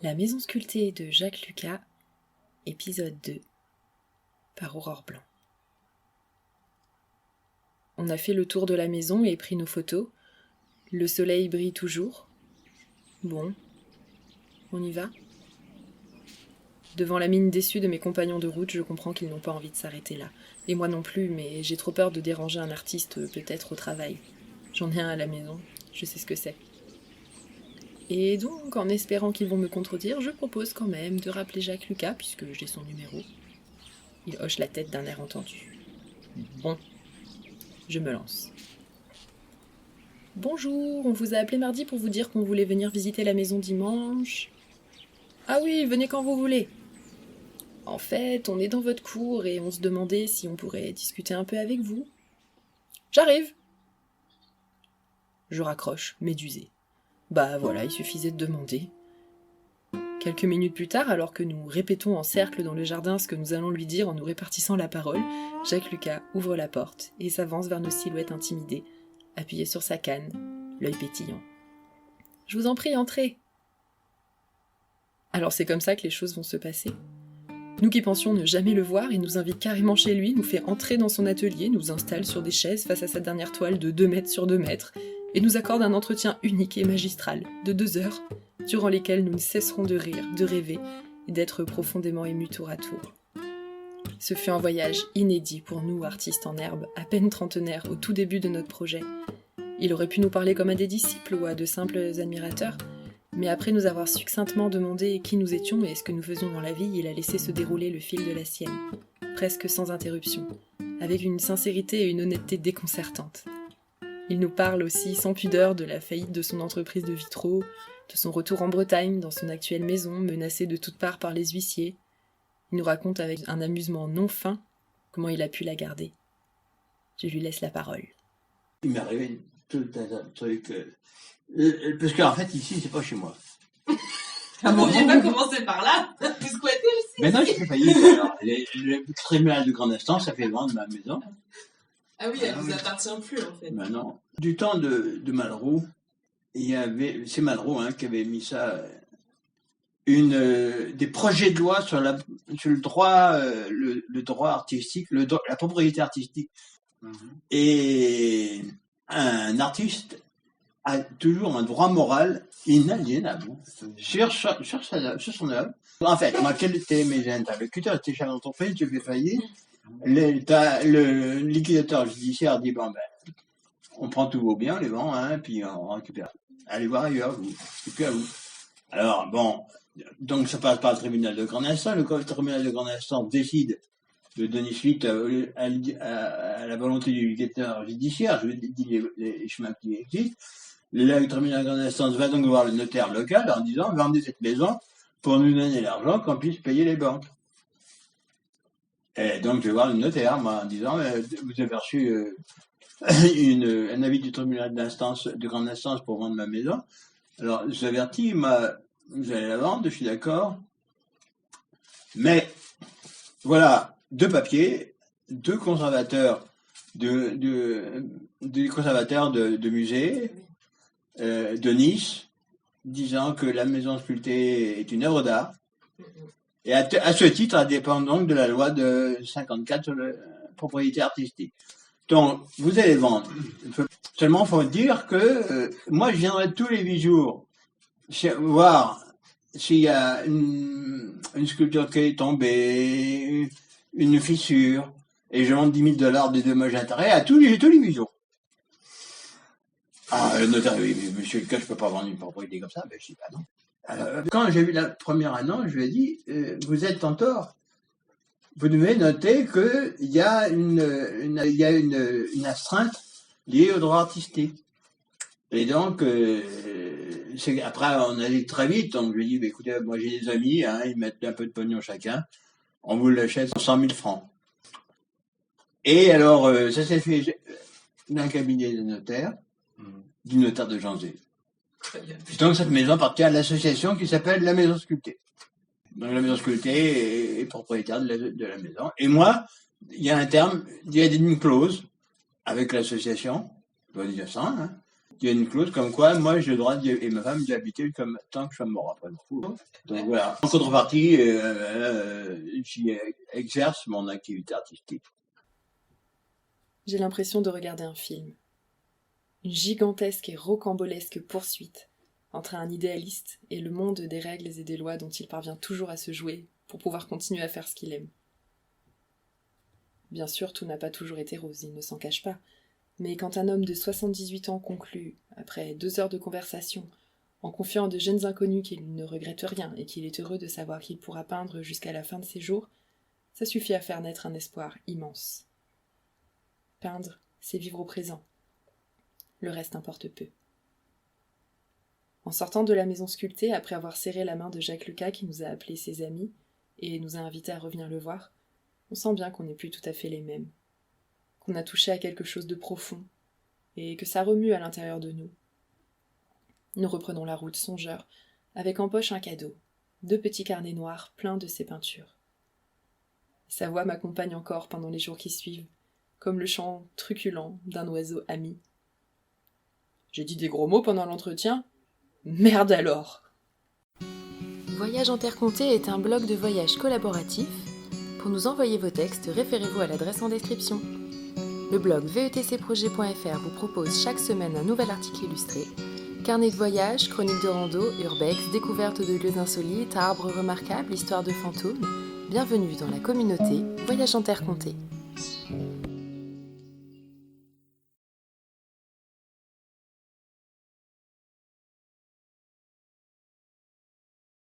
La maison sculptée de Jacques Lucas, épisode 2, par Aurore Blanc. On a fait le tour de la maison et pris nos photos. Le soleil brille toujours. Bon, on y va. Devant la mine déçue de mes compagnons de route, je comprends qu'ils n'ont pas envie de s'arrêter là. Et moi non plus, mais j'ai trop peur de déranger un artiste, peut-être au travail. J'en ai un à la maison, je sais ce que c'est. Et donc, en espérant qu'ils vont me contredire, je propose quand même de rappeler Jacques Lucas, puisque j'ai son numéro. Il hoche la tête d'un air entendu. Bon, je me lance. Bonjour, on vous a appelé mardi pour vous dire qu'on voulait venir visiter la maison dimanche. Ah oui, venez quand vous voulez. En fait, on est dans votre cour et on se demandait si on pourrait discuter un peu avec vous. J'arrive. Je raccroche, médusé. Bah voilà, il suffisait de demander. Quelques minutes plus tard, alors que nous répétons en cercle dans le jardin ce que nous allons lui dire en nous répartissant la parole, Jacques Lucas ouvre la porte et s'avance vers nos silhouettes intimidées, appuyé sur sa canne, l'œil pétillant. « Je vous en prie, entrez !» Alors c'est comme ça que les choses vont se passer. Nous qui pensions ne jamais le voir, il nous invite carrément chez lui, nous fait entrer dans son atelier, nous installe sur des chaises face à sa dernière toile de 2 mètres sur 2 mètres, et nous accorde un entretien unique et magistral de 2 heures, durant lesquelles nous ne cesserons de rire, de rêver, et d'être profondément émus tour à tour. Ce fut un voyage inédit pour nous, artistes en herbe, à peine trentenaires, au tout début de notre projet. Il aurait pu nous parler comme à des disciples ou à de simples admirateurs, mais après nous avoir succinctement demandé qui nous étions et ce que nous faisions dans la vie, il a laissé se dérouler le fil de la sienne, presque sans interruption, avec une sincérité et une honnêteté déconcertantes. Il nous parle aussi sans pudeur de la faillite de son entreprise de vitraux, de son retour en Bretagne dans son actuelle maison, menacée de toutes parts par les huissiers. Il nous raconte avec un amusement non fin comment il a pu la garder. Je lui laisse la parole. Il m'est arrivé tout un tas de trucs. Parce qu'en fait, ici, c'est pas chez moi. Ah bon, j'ai pas commencé par là. Vous squattez aussi. Mais non, j'ai fait faillite. Alors, le tribunal de grande instance, ça fait vendre ma maison. Ah oui, elle vous appartient plus en fait. Ben non. Du temps de Malraux, c'est Malraux qui avait mis ça, des projets de loi sur le droit, le droit artistique, la propriété artistique. Et un artiste a toujours un droit moral inaliénable sur son œuvre. En fait, moi, quels étaient mes interlocuteurs? J'étais chef d'entreprise, j'ai fait faillite. Le liquidateur judiciaire dit on prend tous vos biens, on les vend, puis on récupère. Allez voir ailleurs, vous. C'est plus à vous. Alors, bon, donc ça passe par le tribunal de grande instance. Le tribunal de grande instance décide de donner suite à la volonté du liquidateur judiciaire. Je vous dis les chemins qui existent. Le tribunal de grande instance va donc voir le notaire local en disant vendez cette maison pour nous donner l'argent qu'on puisse payer les banques. Et donc je vais voir le notaire moi, en disant vous avez reçu un avis du tribunal de grande instance pour vendre ma maison. Alors je vous avertis, vous allez la vendre, je suis d'accord. Mais voilà, 2 papiers, 2 conservateurs des conservateurs de musée de Nice, disant que la maison sculptée est une œuvre d'art. Et à ce titre, elle dépend donc de la loi de 54 sur la propriété artistique. Donc, vous allez vendre. Seulement, il faut dire que moi, je viendrai tous les 8 jours voir s'il y a une sculpture qui est tombée, une fissure, et je vends 10 000 $ de dommages intérêts à tous les 8 jours. Ah, le notaire, oui, monsieur Lucas, je peux pas vendre une propriété comme ça. Ben, je dis, non. Alors, quand j'ai vu la première annonce, je lui ai dit, vous êtes en tort. Vous devez noter qu'il y a une astreinte liée au droit artistique. Et donc, après, on allait très vite, donc je lui ai dit, écoutez, moi j'ai des amis, ils mettent un peu de pognon chacun, on vous l'achète pour 100 000 francs. Et alors, ça s'est fait d'un cabinet de notaire, du notaire de Janzé. Donc cette maison appartient à l'association qui s'appelle La Maison Sculptée. Donc la Maison Sculptée est propriétaire de la maison. Et moi, il y a une clause avec l'association, je dois dire ça, il y a une clause comme quoi, moi, j'ai le droit et ma femme d'y habiter comme tant que je suis mort après. Donc voilà. En contrepartie, j'y exerce mon activité artistique. J'ai l'impression de regarder un film. Une gigantesque et rocambolesque poursuite entre un idéaliste et le monde des règles et des lois dont il parvient toujours à se jouer pour pouvoir continuer à faire ce qu'il aime. Bien sûr, tout n'a pas toujours été rose, il ne s'en cache pas, mais quand un homme de 78 ans conclut, après 2 heures de conversation, en confiant à de jeunes inconnus qu'il ne regrette rien et qu'il est heureux de savoir qu'il pourra peindre jusqu'à la fin de ses jours, ça suffit à faire naître un espoir immense. Peindre, c'est vivre au présent. Le reste importe peu. En sortant de la maison sculptée, après avoir serré la main de Jacques Lucas qui nous a appelés ses amis et nous a invités à revenir le voir, on sent bien qu'on n'est plus tout à fait les mêmes, qu'on a touché à quelque chose de profond et que ça remue à l'intérieur de nous. Nous reprenons la route songeur, avec en poche un cadeau, 2 petits carnets noirs pleins de ses peintures. Sa voix m'accompagne encore pendant les jours qui suivent, comme le chant truculent d'un oiseau ami. J'ai dit des gros mots pendant l'entretien ? Merde alors ! Voyage en Terre Comptée est un blog de voyage collaboratif. Pour nous envoyer vos textes, référez-vous à l'adresse en description. Le blog vetcprojet.fr vous propose chaque semaine un nouvel article illustré. Carnet de voyage, chroniques de rando, urbex, découvertes de lieux insolites, arbres remarquables, histoires de fantômes. Bienvenue dans la communauté Voyage en Terre Comptée.